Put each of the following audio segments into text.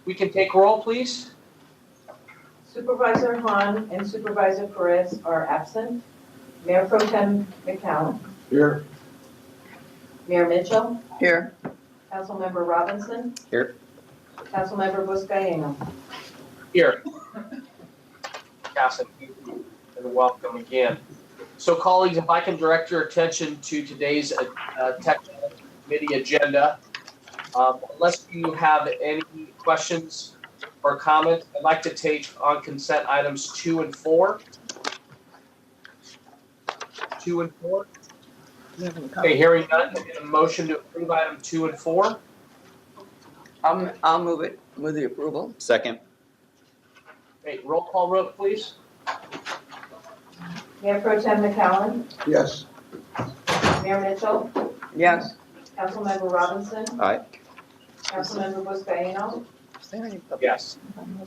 We can take roll, please. Supervisor Hahn and Supervisor Perez are absent. Mayor Pro Tem McCown. Here. Mayor Mitchell. Here. Councilmember Robinson. Here. Councilmember Buscaino. Here. Casson, and welcome again. So colleagues, if I can direct your attention to today's technical committee agenda. Unless you have any questions or comments, I'd like to take on consent items 2 and 4. 2 and 4. Okay, hearing none, can I get a motion to approve item 2 and 4? I'll move it with the approval. Second. Okay, roll call vote, please. Mayor Pro Tem McCown. Yes. Mayor Mitchell. Yes. Councilmember Robinson. Aye. Councilmember Buscaino. Is there any Yes.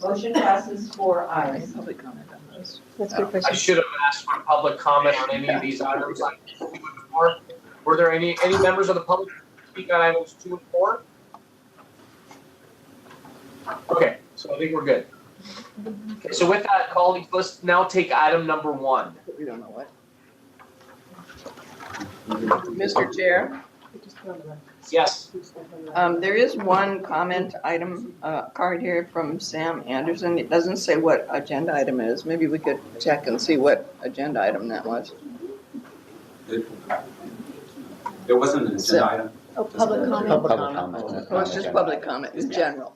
Motion passes 4 ayes. public comment on those? I should have asked for public comment on any of these items. Were there any members of the public speak on items 2 and 4? Okay, so I think we're good. Okay, so with that, colleagues, let's now take item number 1. We don't know what. Mr. Chair, Yes. there is one comment item card here from Sam Anderson. It doesn't say what agenda item it is. Maybe we could check and see what agenda item that was. There wasn't an agenda item. Oh, public comment. Public comment. Oh, it's just public comment in general,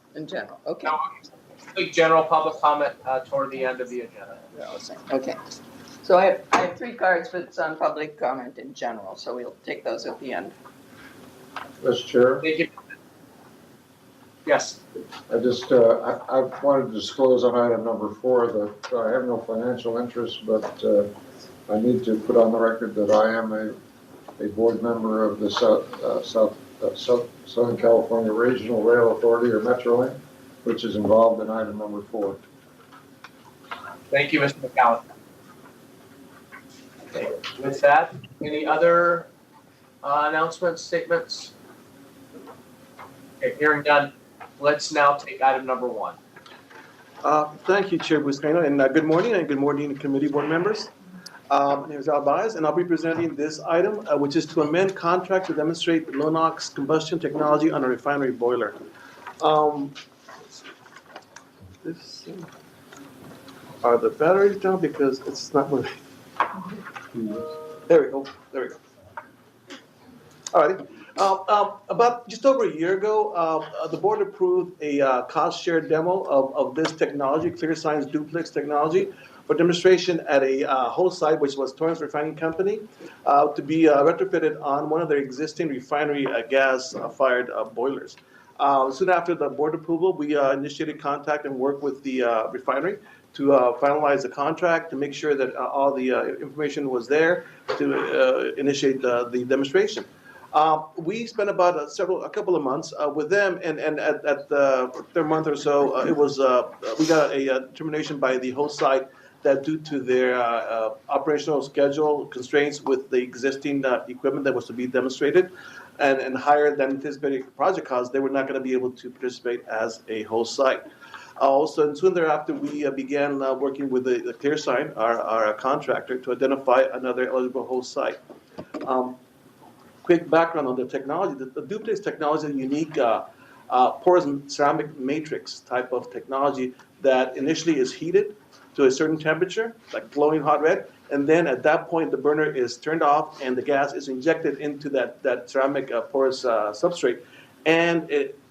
okay. Now, take general public comment toward the end of the agenda. Okay, so I have 3 cards, but it's on public comment in general, so we'll take those at the end. Mr. Chair, Thank you. Yes. I just, I wanted to disclose on item number 4 that I have no financial interest, but I need to put on the record that I am a board member of the Southern California Regional Rail Authority, or MetroLink, which is involved in item number 4. Thank you, Mr. McCown. Okay, with that, any other announcements, statements? Okay, hearing none, let's now take item number 1. Thank you, Chair Buscaino, and good morning, committee board members. My name is Al Baez, and I'll be presenting this item, which is to amend contract to demonstrate low NOx combustion technology on a refinery boiler. Are the batteries down? Because it's not moving. There we go. All right. About just over a year ago, the board approved a cost share demo of this technology, ClearSign's duplex technology, for demonstration at a host site, which was Torrance Refining Company, to be retrofitted on one of their existing refinery gas-fired boilers. Soon after the board approval, we initiated contact and worked with the refinery to finalize the contract, to make sure that all the information was there to initiate the demonstration. We spent about a couple of months with them, and at the third month or so, it was we got a determination by the host site that due to their operational schedule constraints with the existing equipment that was to be demonstrated, and higher than anticipated project costs, they were not going to be able to participate as a host site. Also, and soon thereafter, we began working with the ClearSign, our contractor, to identify another eligible host site. Quick background on the technology. The duplex technology is a unique porous ceramic matrix type of technology that initially is heated to a certain temperature, like glowing hot red, and then at that point the burner is turned off and the gas is injected into that ceramic porous substrate, and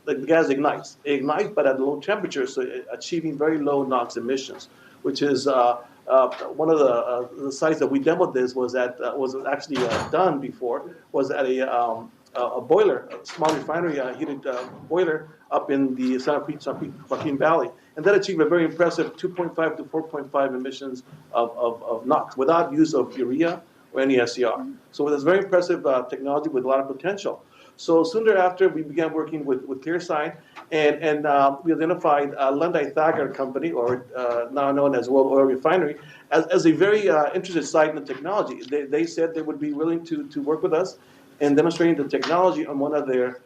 the gas ignites. It ignites, but at low temperature, so achieving very low NOx emissions, which is one of the sites that we demoed this was at was actually done before, was at a boiler, a small refinery heated boiler up in the San Joaquin Valley, and that achieved a very impressive 2.5 to 4.5 emissions of NOx without use of urea or any SCR. So it's very impressive technology with a lot of potential. So soon thereafter, we began working with ClearSign, and we identified Lundy Thacker Company, or now known as World Oil Refinery, as a very interested site in the technology. They said they would be willing to work with us in demonstrating the technology on one of their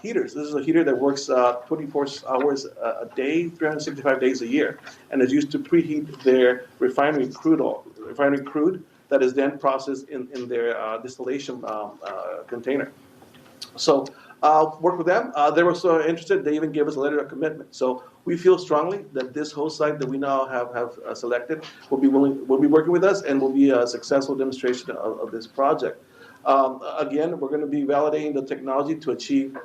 heaters. This is a heater that works 24 hours a day, 365 days a year, and is used to preheat their refinery crude that is then processed in their distillation container. So work with them. They were so interested, they even gave us a letter of commitment. So we feel strongly that this host site that we now have selected will be working with us and will be a successful demonstration of this project. Again, we're going to be validating the technology to achieve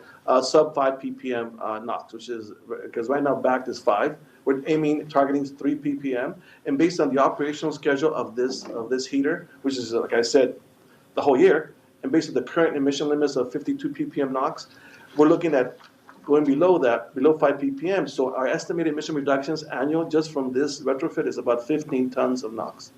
sub 5 ppm NOx, which is, because right now BACT is 5. We're targeting 3 ppm, and based on the operational schedule of this heater, which is, like I said, the whole year, and based on the current emission limits of 52 ppm NOx, we're looking at going below that, below 5 ppm. So our estimated emission reductions annual just from this retrofit is about 15 tons of NOx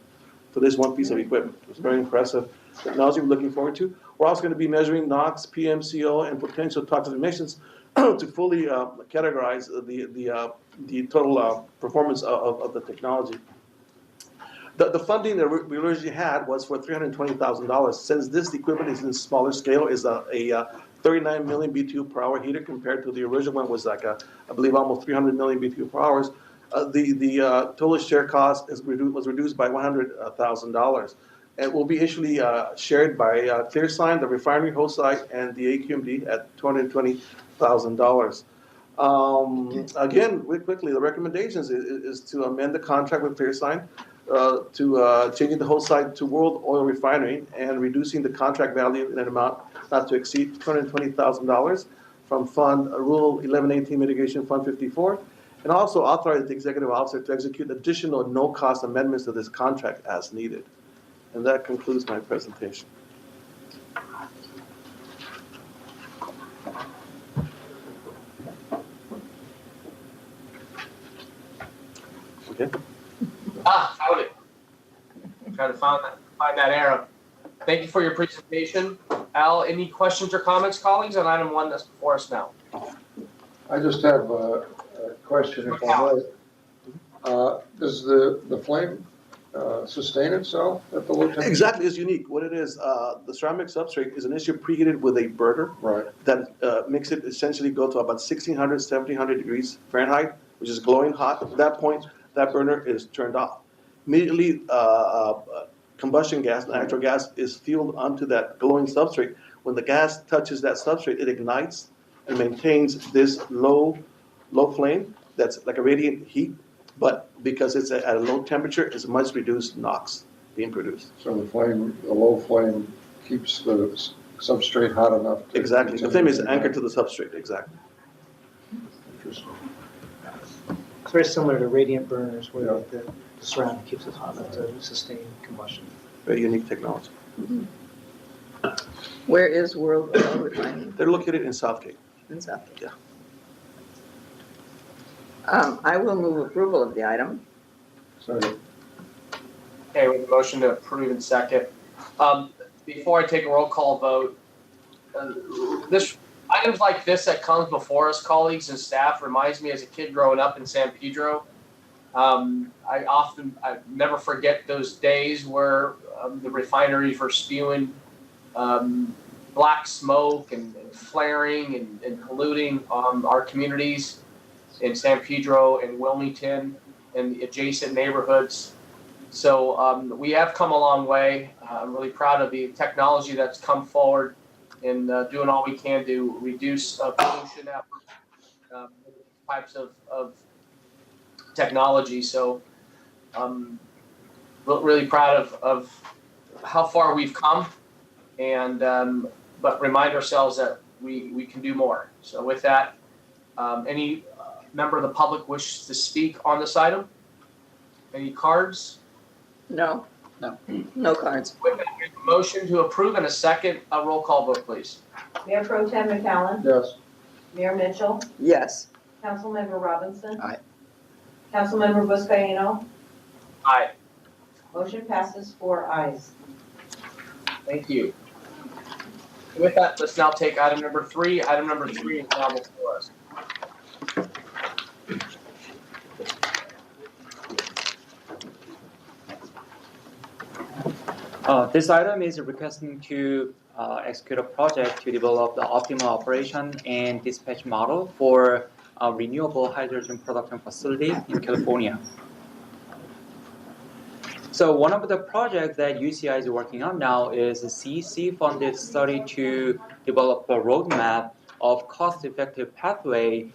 for this one piece of equipment. It's very impressive technology we're looking forward to. We're also going to be measuring NOx, PMCO, and potential toxic emissions to fully categorize the total performance of the technology. The funding that we originally had was for $320,000. Since this equipment is in smaller scale, is a 39 million BTU per hour heater compared to the original one was like I believe almost 300 million BTU per hour. The total share cost was reduced by $100,000. It will be initially shared by ClearSign, the refinery host site, and the SCAQMD at $220,000. Again, really quickly, the recommendations is to amend the contract with ClearSign to changing the host site to World Oil Refinery and reducing the contract value in an amount not to exceed $220,000 from Fund Rule 1118 Mitigation Fund 54, and also authorize the executive officer to execute additional no-cost amendments to this contract as needed. And that concludes my presentation. Okay. Found it. Trying to find that arrow. Thank you for your presentation. Al, any questions or comments, colleagues, on item 1 that's before us now? I just have a question, if I may. Does the flame sustain itself at the low temperature? Exactly, it's unique. What it is, the ceramic substrate is initially preheated with a burner. Right. That makes it essentially go to about 1600, 1700 degrees Fahrenheit, which is glowing hot. At that point, that burner is turned off. Immediately, combustion gas, natural gas, is fueled onto that glowing substrate. When the gas touches that substrate, it ignites and maintains this low flame that's like a radiant heat, but because it's at a low temperature, it's much reduced NOx being produced. So the low flame keeps the substrate hot enough to... Exactly. The flame is anchored to the substrate, exactly. Interesting. It's very similar to radiant burners where Yeah. the ceramic keeps it hot enough to sustain combustion. Very unique technology. Where is World Oil Refining? They're located in Southgate. In Southgate. Yeah. I will move approval of the item. Sorry. Okay, with a motion to approve in second. Before I take a roll call vote, items like this that comes before us, colleagues and staff, reminds me as a kid growing up in San Pedro. I never forget those days where the refineries were spewing black smoke and flaring and polluting our communities in San Pedro and Wilmington and the adjacent neighborhoods. So we have come a long way. I'm really proud of the technology that's come forward and doing all we can to reduce pollution efforts, types of technology. So really proud of how far we've come, and but remind ourselves that we can do more. So with that, any member of the public wishes to speak on this item? Any cards? No. No. No cards. With that, we have a motion to approve and a second. A roll call vote, please. Mayor Pro Tem McCallum, Yes. Mayor Mitchell, Yes. Councilmember Robinson. Aye. Councilmember Buscaino. Aye. Motion passes 4 ayes. Thank you. With that, let's now take item number 3. Item number 3 is now before us. This item is requesting to execute a project to develop the optimal operation and dispatch model for a renewable hydrogen production facility in California. So one of the projects that UCI is working on now is a CEC-funded study to develop a roadmap of cost-effective pathway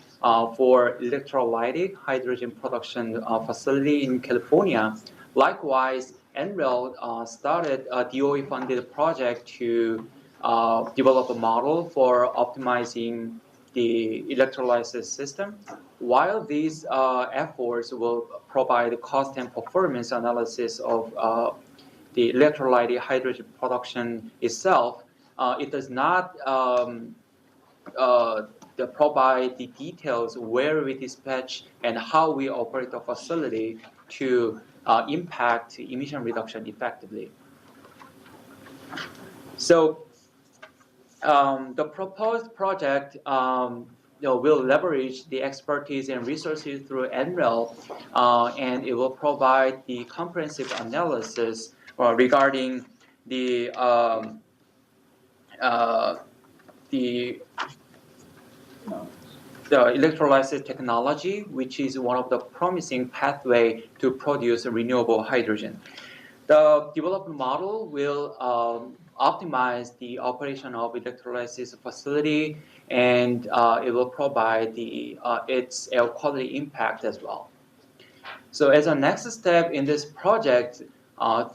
for electrolytic hydrogen production facility in California. Likewise, NREL started a DOE-funded project to develop a model for optimizing the electrolysis system. While these efforts will provide cost and performance analysis of the electrolytic hydrogen production itself, it does not provide the details where we dispatch and how we operate the facility to impact emission reduction effectively. So the proposed project will leverage the expertise and resources through NREL, and it will provide the comprehensive analysis regarding the electrolysis technology, which is one of the promising pathway to produce renewable hydrogen. The development model will optimize the operation of electrolysis facility, and it will provide its air quality impact as well. So as a next step in this project,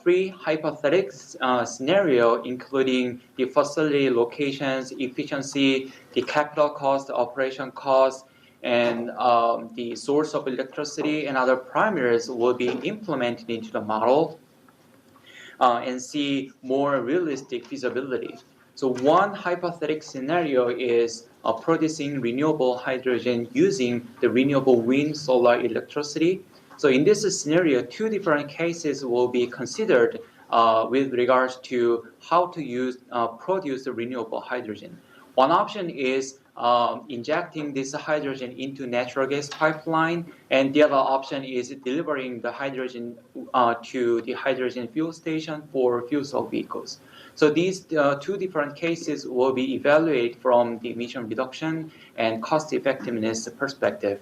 3 hypothetical scenarios, including the facility locations, efficiency, the capital cost, operation cost, and the source of electricity and other parameters will be implemented into the model and see more realistic feasibility. So one hypothetical scenario is producing renewable hydrogen using the renewable wind, solar electricity. So in this scenario, 2 different cases will be considered with regards to how to produce the renewable hydrogen. One option is injecting this hydrogen into natural gas pipeline, and the other option is delivering the hydrogen to the hydrogen fuel station for fuel cell vehicles. So these 2 different cases will be evaluated from the emission reduction and cost effectiveness perspective.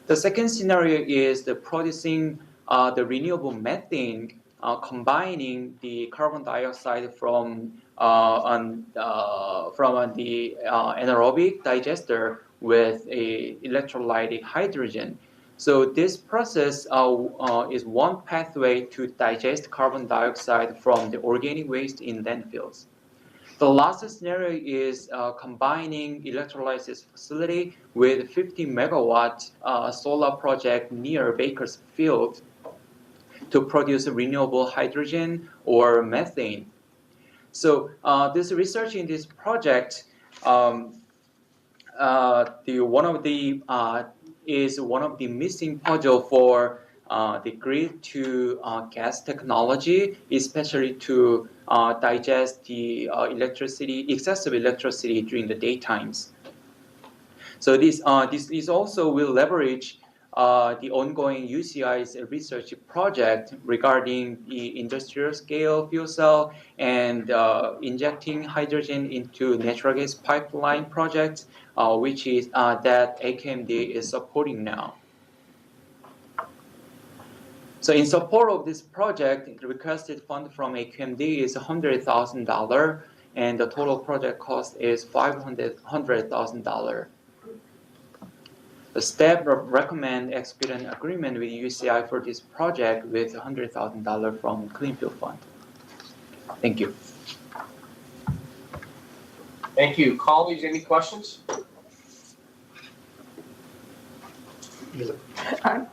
The second scenario is the producing the renewable methane, combining the carbon dioxide from the anaerobic digester with a electrolytic hydrogen. So this process is one pathway to digest carbon dioxide from the organic waste in landfills. The last scenario is combining electrolysis facility with 50 megawatt solar project near Bakersfield to produce renewable hydrogen or methane. So this research in this project, is one of the missing puzzle for the grid to gas technology, especially to digest the excessive electricity during the daytimes. So this also will leverage the ongoing UCI's research project regarding the industrial scale fuel cell and injecting hydrogen into natural gas pipeline project, which is that SCAQMD is supporting now. So in support of this project, the requested fund from SCAQMD is $100,000, and the total project cost is $500,000. The staff recommend execute an agreement with UCI for this project with $100,000 from Cleanfield Fund. Thank you. Thank you. Colleagues, any questions? I'm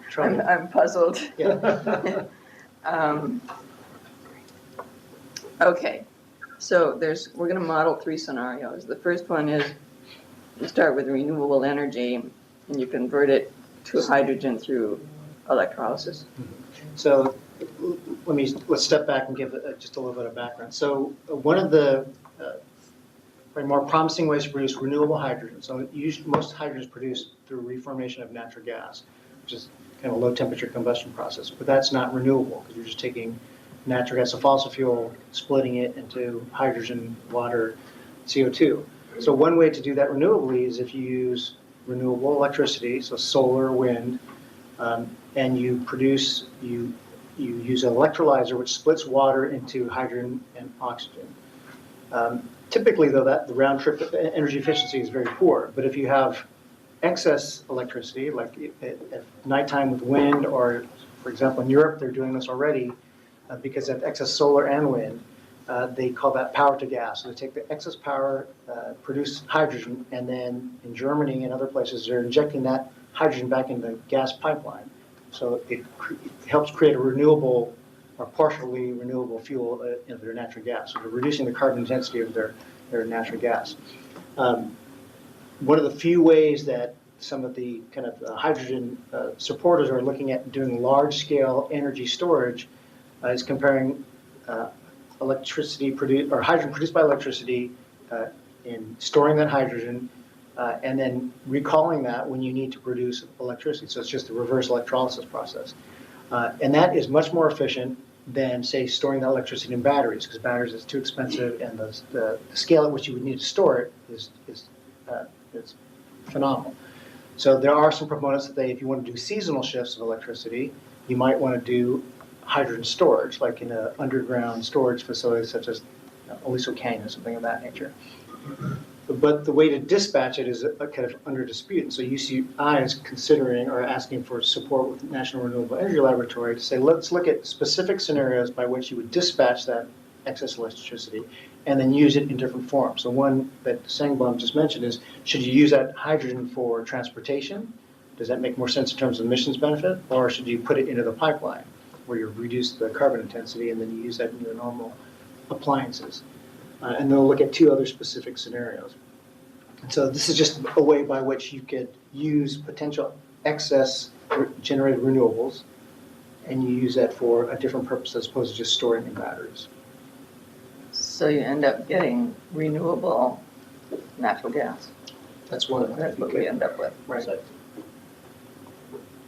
puzzled. Yeah. Okay, so we're going to model 3 scenarios. The first one is you start with renewable energy and you convert it to hydrogen through electrolysis. So let's step back and give just a little bit of background. So one of the more promising ways to produce renewable hydrogen. So most hydrogen is produced through reformation of natural gas, which is kind of a low temperature combustion process. But that's not renewable because you're just taking natural gas, a fossil fuel, splitting it into hydrogen, water, CO2. So one way to do that renewably is if you use renewable electricity, so solar, wind, and you use an electrolyzer which splits water into hydrogen and oxygen. Typically, though, the round trip energy efficiency is very poor. But if you have excess electricity, like at nighttime with wind, or for example in Europe they're doing this already because they have excess solar and wind. They call that power to gas. So they take the excess power, produce hydrogen, and then in Germany and other places they're injecting that hydrogen back into the gas pipeline. So it helps create a renewable or partially renewable fuel of their natural gas. So they're reducing the carbon intensity of their natural gas. One of the few ways that some of the kind of hydrogen supporters are looking at doing large-scale energy storage is comparing electricity produced or hydrogen produced by electricity in storing that hydrogen and then recalling that when you need to produce electricity. So it's just a reverse electrolysis process. And that is much more efficient than, say, storing that electricity in batteries, because batteries is too expensive, and the scale at which you would need to store it is phenomenal. So there are some proponents that if you want to do seasonal shifts of electricity, you might want to do hydrogen storage, like in an underground storage facility such as Aliso Canyon, something of that nature. But the way to dispatch it is kind of under dispute. And so UCI is considering or asking for support with the National Renewable Energy Laboratory to say, let's look at specific scenarios by which you would dispatch that excess electricity and then use it in different forms. So one that Sangblom just mentioned is, should you use that hydrogen for transportation? Does that make more sense in terms of emissions benefit? Or should you put it into the pipeline where you reduce the carbon intensity and then you use that in your normal appliances? And they'll look at two other specific scenarios. And so this is just a way by which you could use potential excess generated renewables and you use that for a different purpose as opposed to just storing in batteries. So you end up getting renewable natural gas. That's one of them. That's what we end up with. Right.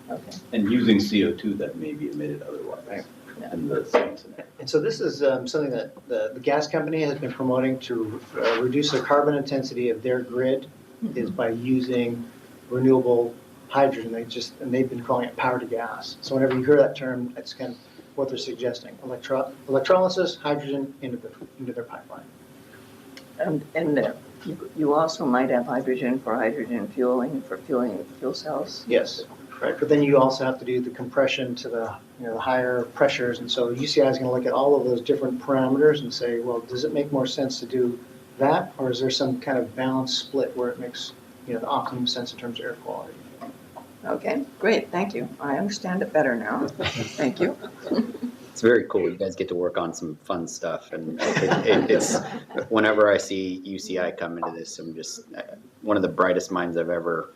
Okay. And using CO2 that may be emitted otherwise. Right. In the same scenario. And so this is something that the gas company has been promoting to reduce the carbon intensity of their grid is by using renewable hydrogen. They've been calling it power to gas. So whenever you hear that term, that's kind of what they're suggesting. Electrolysis, hydrogen into their pipeline. And you also might have hydrogen for hydrogen fueling, for fueling fuel cells. Yes. Right, but then you also have to do the compression to the higher pressures, and so UCI is going to look at all of those different parameters and say, well, does it make more sense to do that, or is there some kind of balanced split where it makes the optimum sense in terms of air quality? Okay, great, thank you. I understand it better now. Thank you. It's very cool. You guys get to work on some fun stuff, and it's whenever I see UCI come into this, I'm just one of the brightest minds I've ever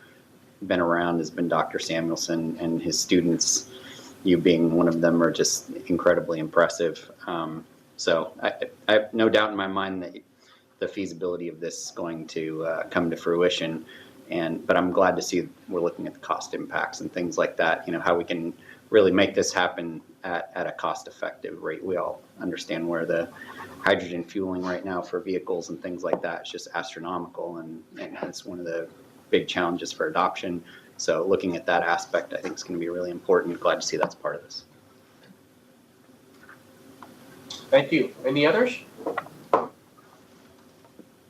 been around has been Dr. Samuelson, and his students, you being one of them, are just incredibly impressive. So I have no doubt in my mind that the feasibility of this is going to come to fruition. But I'm glad to see we're looking at the cost impacts and things like that, how we can really make this happen at a cost-effective rate. We all understand where the hydrogen fueling right now for vehicles and things like that is just astronomical, and it's one of the big challenges for adoption. So looking at that aspect, I think is going to be really important. Glad to see that's part of this. Thank you. Any others?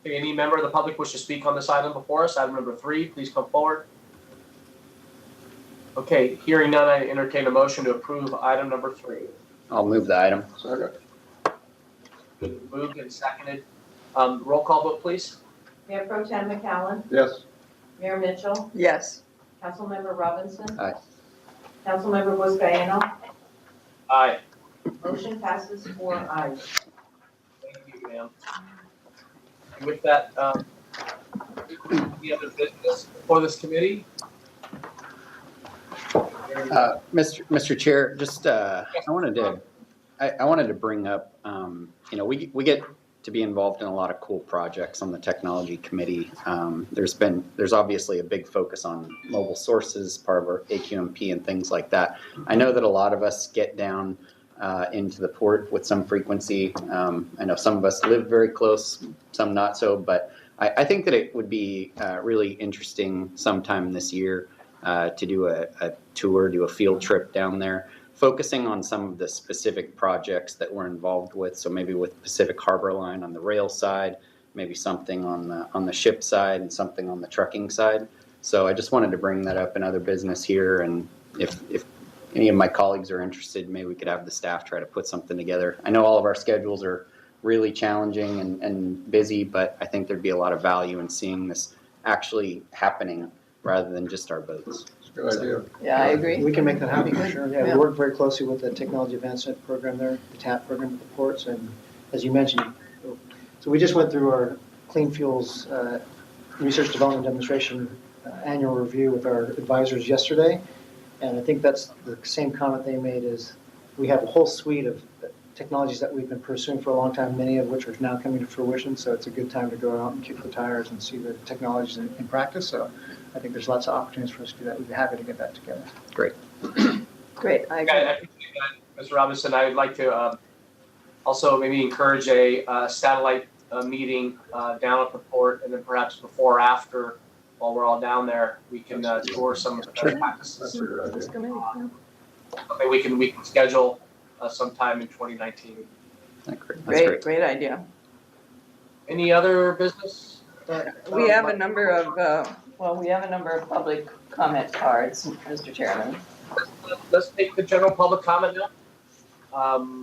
Any member of the public wish to speak on this item before us? Item number 3, please come forward. Okay, hearing none, I entertain a motion to approve item number 3. I'll move the item. Second. Moved and seconded. Roll call vote, please. Mayor Pro Tem McCowen, Yes. Mayor Mitchell, Yes. Councilmember Robinson. Aye. Councilmember Buscaino. Aye. Motion passes 4 ayes. Thank you, ma'am. And with that, any other business for this committee? Mr. Chair, just I wanted to bring up, we get to be involved in a lot of cool projects on the technology committee. There's obviously a big focus on mobile sources, part of our AQMP and things like that. I know that a lot of us get down into the port with some frequency. I know some of us live very close, some not so, but I think that it would be really interesting sometime this year to do a tour, do a field trip down there, focusing on some of the specific projects that we're involved with. So maybe with Pacific Harbor Line on the rail side, maybe something on the ship side, and something on the trucking side. So I just wanted to bring that up in other business here, and if any of my colleagues are interested, maybe we could have the staff try to put something together. I know all of our schedules are really challenging and busy, but I think there'd be a lot of value in seeing this actually happening rather than just our boats. It's a good idea. Yeah, I agree. We can make that happen, for Good. sure. Yeah, Yeah. we work very closely with the Technology Advancement Program there, the TAP program with the ports, and as you mentioned, so we just went through our Clean Fuels Research Development Demonstration annual review with our advisors yesterday, and I think that's the same comment they made is we have a whole suite of technologies that we've been pursuing for a long time, many of which are now coming to fruition, so it's a good time to go out and kick the tires and see the technologies in practice. So I think there's lots of opportunities for us to do that. We'd be happy to get that together. Great. Great, I I agree. appreciate that, Mr. Robinson. I would like to also maybe encourage a satellite meeting down at the port, and then perhaps before or after, while we're all down there, we can tour some of the practices. That's a good idea. This committee, yeah. Something we can schedule sometime in 2019. That's Great, great idea. Any other business? We have a number of, we have a number of public comment cards, Mr. Chairman. Let's take the general public comment now.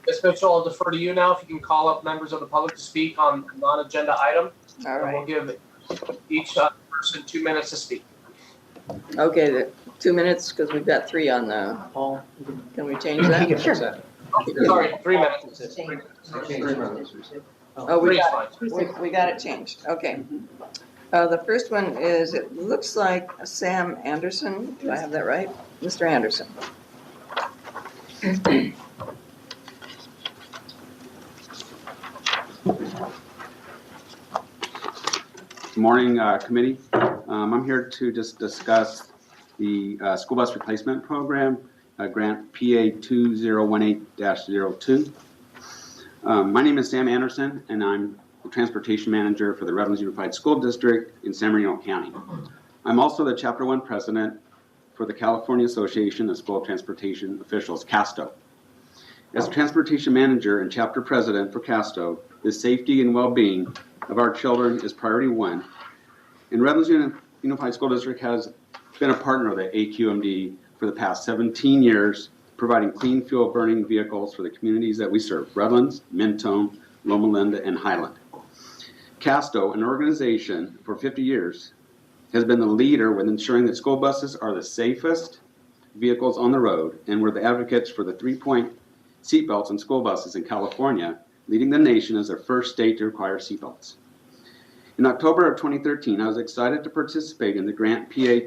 Ms. Mitchell, I'll defer to you now. If you can call up members of the public to speak on a non-agenda item. All And we'll right. give each person 2 minutes to speak. Okay, 2 minutes, because we've got 3 on the, Paul? can we change He that? can fix that. Sorry, 3 minutes. 3 minutes. Oh, we Three is got, fine. we got it changed, okay. The first one is, it looks like Sam Anderson, do I have that right? Mr. Anderson. Good morning, committee. I'm here to just discuss the school bus replacement program, grant PA 2018-02. My name is Sam Anderson, and I'm the transportation manager for the Redlands Unified School District in San Bernardino County. I'm also the Chapter 1 president for the California Association of School Transportation Officials, CASTO. As transportation manager and chapter president for CASTO, the safety and well-being of our children is priority 1. And Redlands Unified School District has been a partner of the SCAQMD for the past 17 years, providing clean fuel burning vehicles for the communities that we serve, Redlands, Mentone, Loma Linda, and Highland. CASTO, an organization for 50 years, has been the leader with ensuring that school buses are the safest vehicles on the road, and we're the advocates for the 3-point seatbelts in school buses in California, leading the nation as their first state to require seatbelts. In October of 2013, I was excited to participate in the grant PA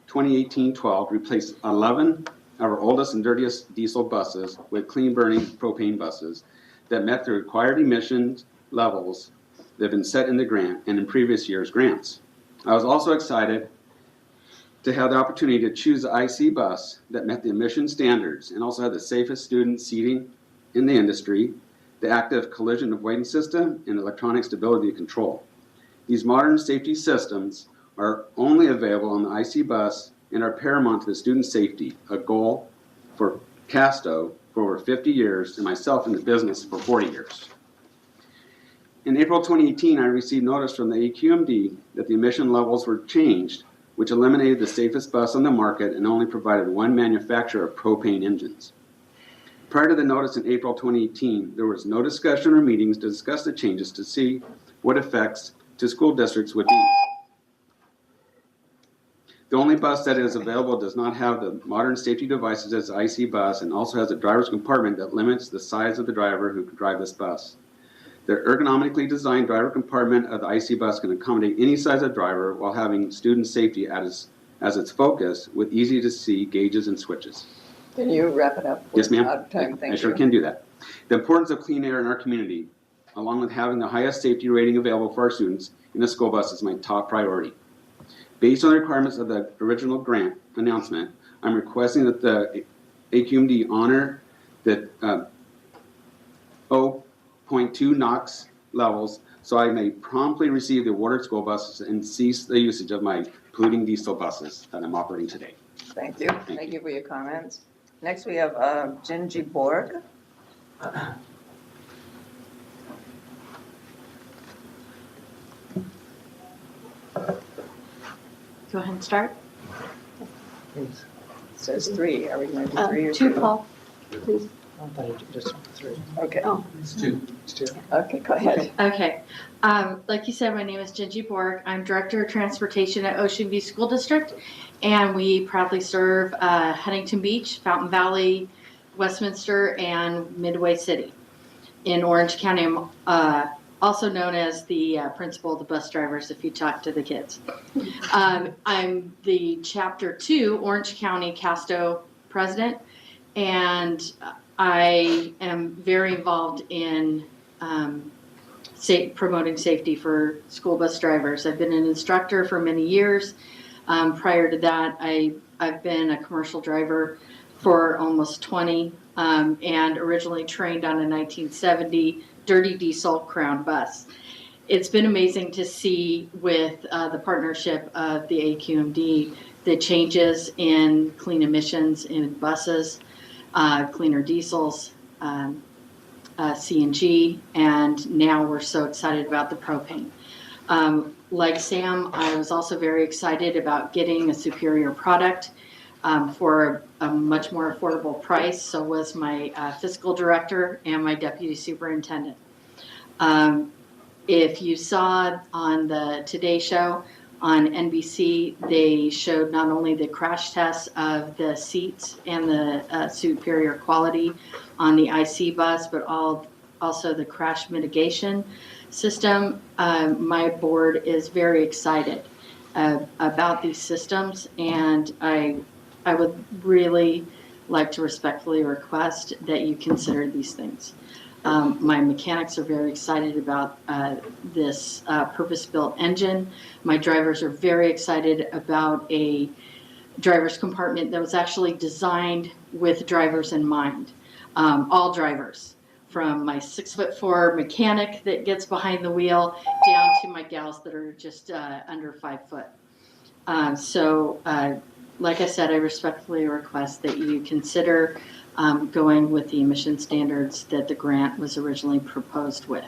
2018-12, replace 11 of our oldest and dirtiest diesel buses with clean burning propane buses that met the required emissions levels that have been set in the grant and in previous year's grants. I was also excited to have the opportunity to choose the IC bus that met the emission standards and also had the safest student seating in the industry, the active collision avoidance system, and electronic stability control. These modern safety systems are only available on the IC bus and are paramount to the student safety, a goal for CASTO for over 50 years and myself in the business for 40 years. In April 2018, I received notice from the AQMD that the emission levels were changed, which eliminated the safest bus on the market and only provided one manufacturer of propane engines. Prior to the notice in April 2018, there was no discussion or meetings to discuss the changes to see what effects to school districts would be. The only bus that is available does not have the modern safety devices as the IC bus and also has a driver's compartment that limits the size of the driver who can drive this bus. The ergonomically designed driver compartment of the IC bus can accommodate any size of driver while having student safety as its focus with easy to see gauges and switches. Can you wrap it up? Yes, ma'am. Out of time, thank I sure you. can do that. The importance of clean air in our community, along with having the highest safety rating available for our students in a school bus, is my top priority. Based on the requirements of the original grant announcement, I'm requesting that the AQMD honor the 0.2 NOx levels so I may promptly receive the awarded school buses and cease the usage of my polluting diesel buses that I'm operating today. Thank you. Thank you for your comments. Next, we have Gingy Borg. Go ahead and start. It says 3. Are we going to do 3 or 2, 2? Paul, please. I thought you just 3. Okay. Oh. It's 2. It's 2. Okay, go ahead. Okay. Like you said, my name is Gingy Borg. I'm Director of Transportation at Ocean View School District, and we proudly serve Huntington Beach, Fountain Valley, Westminster, and Midway City. In Orange County, I'm also known as the principal of the bus drivers if you talk to the kids. I'm the Chapter 2 Orange County Casto president, and I am very involved in promoting safety for school bus drivers. I've been an instructor for many years. Prior to that, I've been a commercial driver for almost 20, and originally trained on a 1970 dirty diesel Crown bus. It's been amazing to see with the partnership of the AQMD, the changes in clean emissions in buses, cleaner diesels, CNG, and now we're so excited about the propane. Like Sam, I was also very excited about getting a superior product for a much more affordable price. So was my fiscal director and my deputy superintendent. If you saw on the Today Show on NBC, they showed not only the crash tests of the seats and the superior quality on the IC bus, but also the crash mitigation system. My board is very excited about these systems, and I would really like to respectfully request that you consider these things. My mechanics are very excited about this purpose-built engine. My drivers are very excited about a driver's compartment that was actually designed with drivers in mind. All drivers, from my 6'4" mechanic that gets behind the wheel down to my gals that are just under 5 foot. Like I said, I respectfully request that you consider going with the emission standards that the grant was originally proposed with.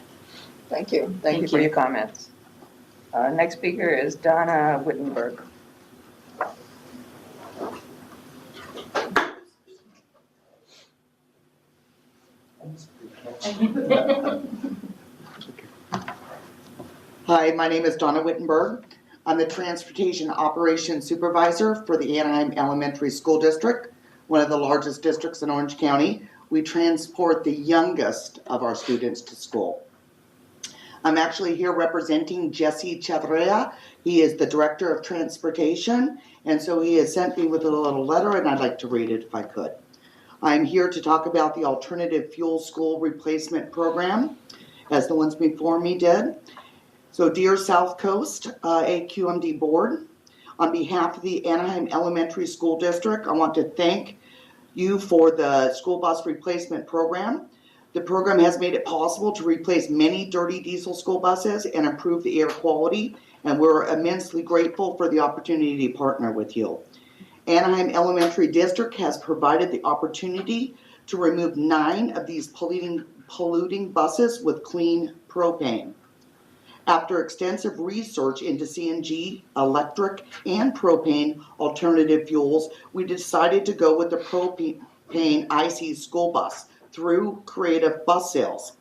Thank you. Thank you for your comments. Next speaker is Donna Wittenberg. Hi, my name is Donna Wittenberg. I'm the Transportation Operations Supervisor for the Anaheim Elementary School District, one of the largest districts in Orange County. We transport the youngest of our students to school. I'm actually here representing Jesse Chavrea. He is the Director of Transportation, and so he has sent me with a little letter, and I'd like to read it if I could. I'm here to talk about the Alternative Fuel School Replacement Program, as the ones before me did. So dear South Coast AQMD Board, on behalf of the Anaheim Elementary School District, I want to thank you for the school bus replacement program. The program has made it possible to replace many dirty diesel school buses and improve the air quality, and we're immensely grateful for the opportunity to partner with you. Anaheim Elementary District has provided the opportunity to remove 9 of these polluting buses with clean propane. After extensive research into CNG, electric, and propane alternative fuels, we decided to go with the propane IC school bus through Creative Bus Sales.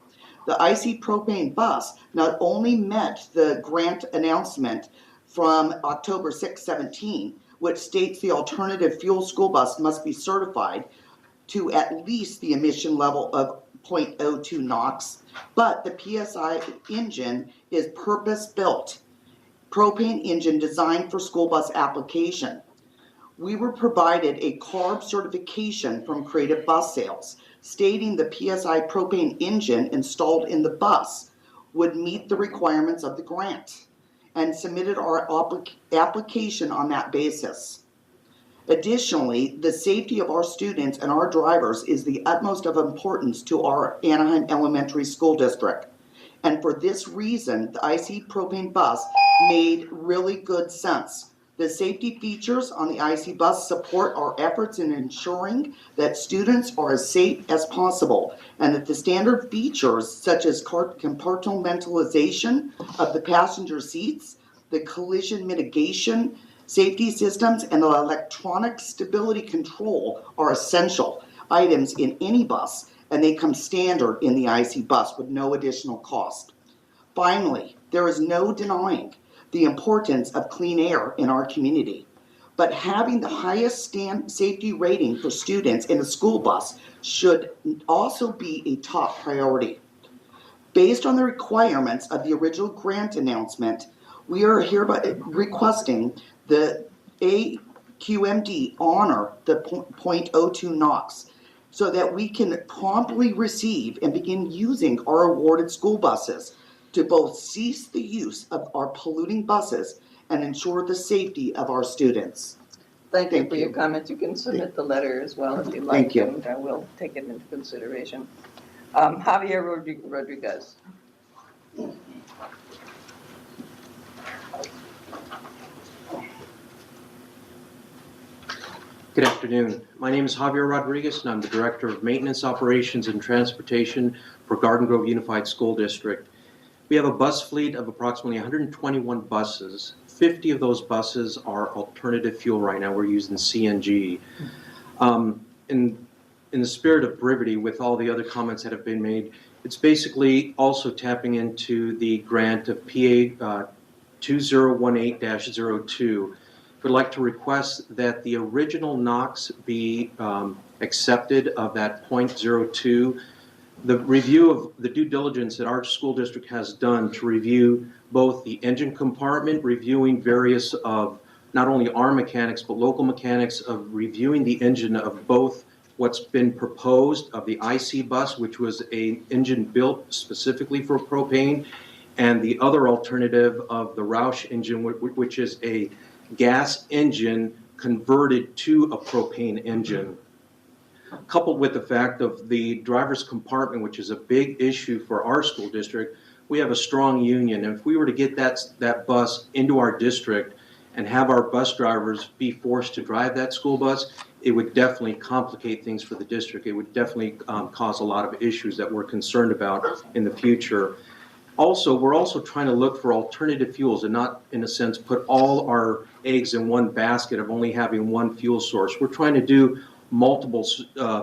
The IC propane bus not only met the grant announcement from October 6/17, which states the alternative fuel school bus must be certified to at least the emission level of 0.02 NOx, but the PSI engine is purpose-built propane engine designed for school bus application. We were provided a CARB certification from Creative Bus Sales, stating the PSI propane engine installed in the bus would meet the requirements of the grant, and submitted our application on that basis. Additionally, the safety of our students and our drivers is the utmost of importance to our Anaheim Elementary School District. And for this reason, the IC propane bus made really good sense. The safety features on the IC bus support our efforts in ensuring that students are as safe as possible, and that the standard features such as compartmentalization of the passenger seats, the collision mitigation, safety systems, and the electronic stability control are essential items in any bus, and they come standard in the IC bus with no additional cost. Finally, there is no denying the importance of clean air in our community, but having the highest safety rating for students in a school bus should also be a top priority. Based on the requirements of the original grant announcement, we are hereby requesting the SCAQMD honor the 0.02 NOx so that we can promptly receive and begin using our awarded school buses to both cease the use of our polluting buses and ensure the safety of our students. Thank you for your comments. You can submit the letter as well if you'd like. Thank you. And I will take it into consideration. Javier Rodriguez. Good afternoon. My name is Javier Rodriguez, and I'm the Director of Maintenance Operations and Transportation for Garden Grove Unified School District. We have a bus fleet of approximately 121 buses. 50 of those buses are alternative fuel right now. We're using CNG. In the spirit of brevity, with all the other comments that have been made, it's basically also tapping into the grant of PA 2018-02. Would like to request that the original NOx be accepted of that 0.02. The review of the due diligence that our school district has done to review both the engine compartment, reviewing various of not only our mechanics but local mechanics, of reviewing the engine of both what's been proposed of the IC bus, which was an engine built specifically for propane, and the other alternative of the Roush engine, which is a gas engine converted to a propane engine. Coupled with the fact of the driver's compartment, which is a big issue for our school district, we have a strong union. And if we were to get that bus into our district and have our bus drivers be forced to drive that school bus, it would definitely complicate things for the district. It would definitely cause a lot of issues that we're concerned about in the future. Also, we're also trying to look for alternative fuels and not, in a sense, put all our eggs in one basket of only having one fuel source. We're trying to do multiple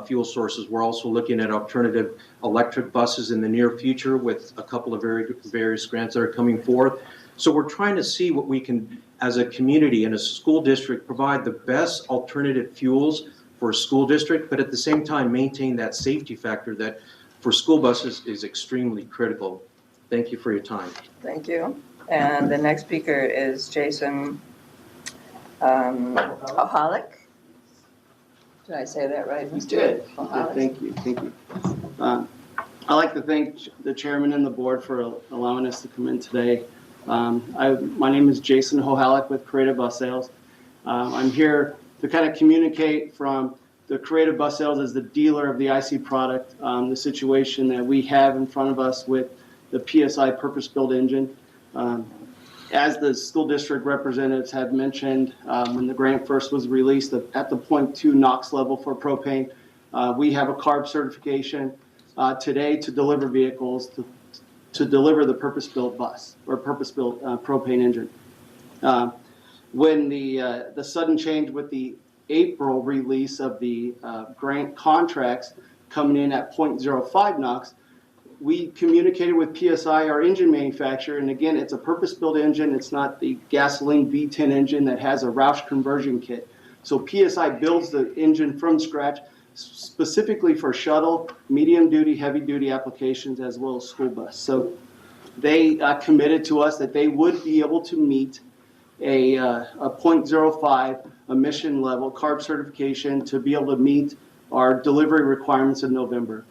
fuel sources. We're also looking at alternative electric buses in the near future with a couple of various grants that are coming forth. So we're trying to see what we can, as a community and a school district, provide the best alternative fuels for a school district, but at the same time maintain that safety factor that for school buses is extremely critical. Thank you for your time. Thank you. And the next speaker is Jason Ohalik. Did I say that right? You did. Thank you. I'd like to thank the chairman and the board for allowing us to come in today. My name is Jason Ohalik with Creative Bus Sales. I'm here to kind of communicate from the Creative Bus Sales as the dealer of the IC product, the situation that we have in front of us with the PSI purpose-built engine. As the school district representatives have mentioned, when the grant first was released at the 0.2 NOx level for propane, we have a CARB certification today to deliver vehicles, to deliver the purpose-built bus or purpose-built propane engine. When the sudden change with the April release of the grant contracts coming in at 0.05 NOx, we communicated with PSI, our engine manufacturer, and again, it's a purpose-built engine. It's not the gasoline V10 engine that has a Roush conversion kit. So PSI builds the engine from scratch specifically for shuttle, medium-duty, heavy-duty applications, as well as school bus. So they committed to us that they would be able to meet a 0.05 emission level CARB certification to be able to meet our delivery requirements in November.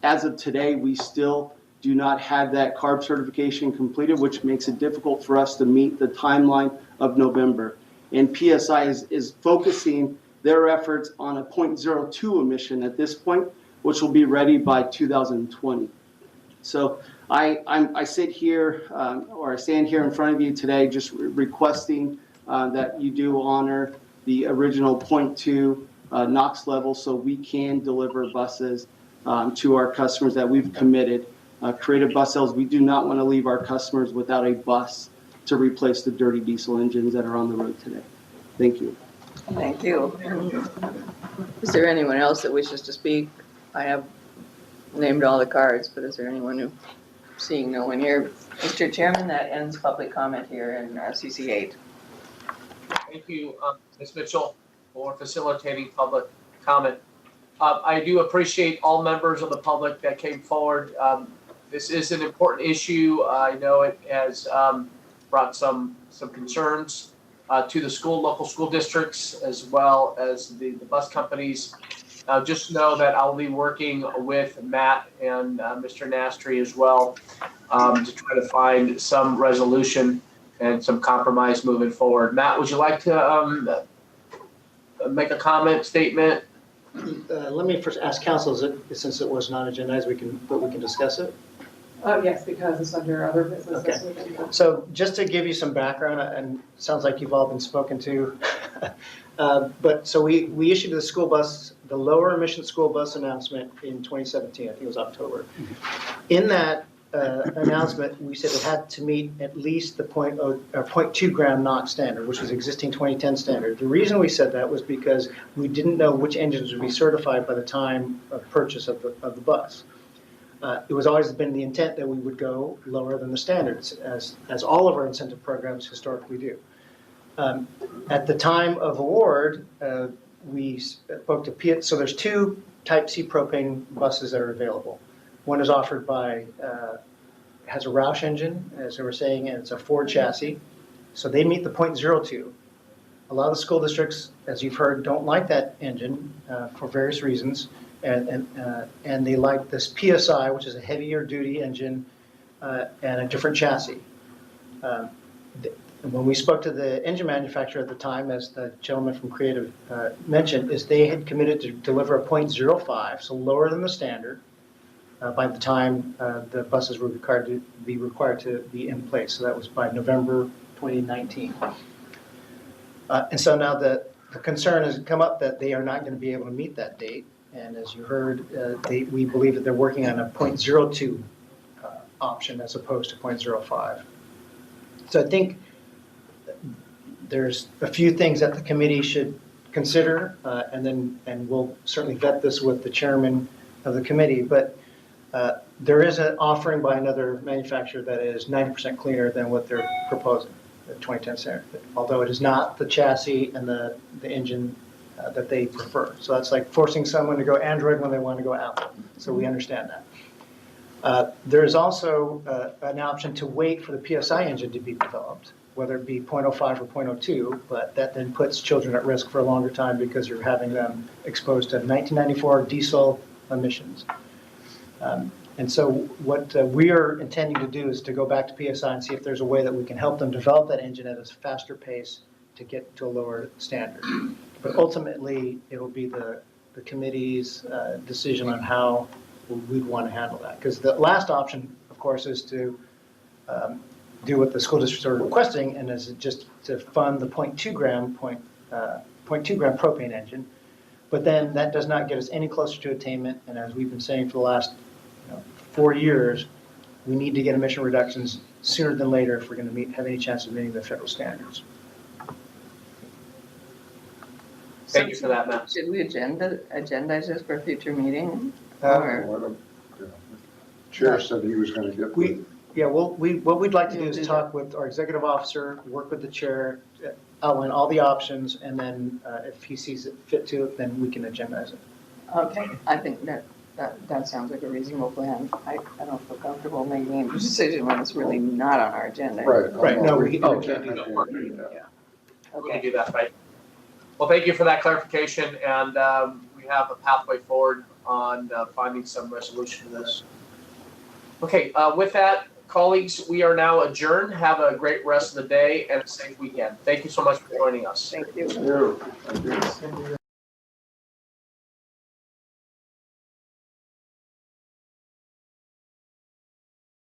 As of today, we still do not have that CARB certification completed, which makes it difficult for us to meet the timeline of November. And PSI is focusing their efforts on a 0.02 emission at this point, which will be ready by 2020. So I sit here, or I stand here in front of you today just requesting that you do honor the original 0.2 NOx level so we can deliver buses to our customers that we've committed. Creative Bus Sales, we do not want to leave our customers without a bus to replace the dirty diesel engines that are on the road today. Thank you. Thank you. Is there anyone else that wishes to speak? I have named all the cards, but is there anyone who, seeing no one here? Mr. Chairman, that ends public comment here in CC8. Thank you, Ms. Mitchell, for facilitating public comment. I do appreciate all members of the public that came forward. This is an important issue. I know it has brought some concerns to the local school districts, as well as the bus companies. Just know that I'll be working with Matt and Mr. Nastri as well to try to find some resolution and some compromise moving forward. Matt, would you like to make a comment, statement? Let me first ask council, since it was not agendized, we can discuss it? Yes, because it's under other business. Okay. So just to give you some background, and it sounds like you've all been spoken to, but so we issued the lower emission school bus announcement in 2017, I think it was October. In that announcement, we said it had to meet at least the 0.2 gram NOx standard, which was existing 2010 standard. The reason we said that was because we didn't know which engines would be certified by the time of purchase of the bus. It was always been the intent that we would go lower than the standards, as all of our incentive programs historically do. At the time of award, we spoke to so there's two Type C propane buses that are available. One is offered by, has a Roush engine, as they were saying, and it's a Ford chassis. So they meet the 0.02. A lot of the school districts, as you've heard, don't like that engine for various reasons. And they like this PSI, which is a heavier duty engine and a different chassis. When we spoke to the engine manufacturer at the time, as the gentleman from Creative mentioned, is they had committed to deliver a 0.05, so lower than the standard, by the time the buses were required to be in place. So that was by November 2019. And so now the concern has come up that they are not going to be able to meet that date. And as you heard, we believe that they're working on a 0.02 option as opposed to 0.05. So I think there's a few things that the committee should consider, and we'll certainly vet this with the chairman of the committee. But there is an offering by another manufacturer that is 90% cleaner than what they're proposing, the 2010 standard, although it is not the chassis and the engine that they prefer. So that's like forcing someone to go Android when they want to go Apple. So we understand that. There is also an option to wait for the PSI engine to be developed, whether it be 0.05 or 0.02, but that then puts children at risk for a longer time because you're having them exposed to 1994 diesel emissions. And so what we are intending to do is to go back to PSI and see if there's a way that we can help them develop that engine at a faster pace to get to a lower standard. But ultimately, it will be the committee's decision on how we'd want to handle that. Because the last option, of course, is to do what the school districts are requesting, and is just to fund the 0.2 gram propane engine. But then that does not get us any closer to attainment. And as we've been saying for the last 4 years, we need to get emission reductions sooner than later if we're going to have any chance of meeting the federal standards. Thank you for that, Matt. Should we agendize this for a future meeting? Chair said he was going to get with. Yeah, what we'd like to do is talk with our executive officer, work with the chair, outline all the options, and then if he sees it fit to it, then we can agendize it. Okay, I think that sounds like a reasonable plan. I don't feel comfortable making a decision when it's really not on our agenda. Right. No, we can't do that. that. We can do that, right? Well, thank you for that clarification, and we have a pathway forward on finding some resolution to this. Okay, with that, Colleagues, we are now adjourned. Have a great rest of the day and a safe weekend. Thank you so much for joining us. Thank you. Thank you.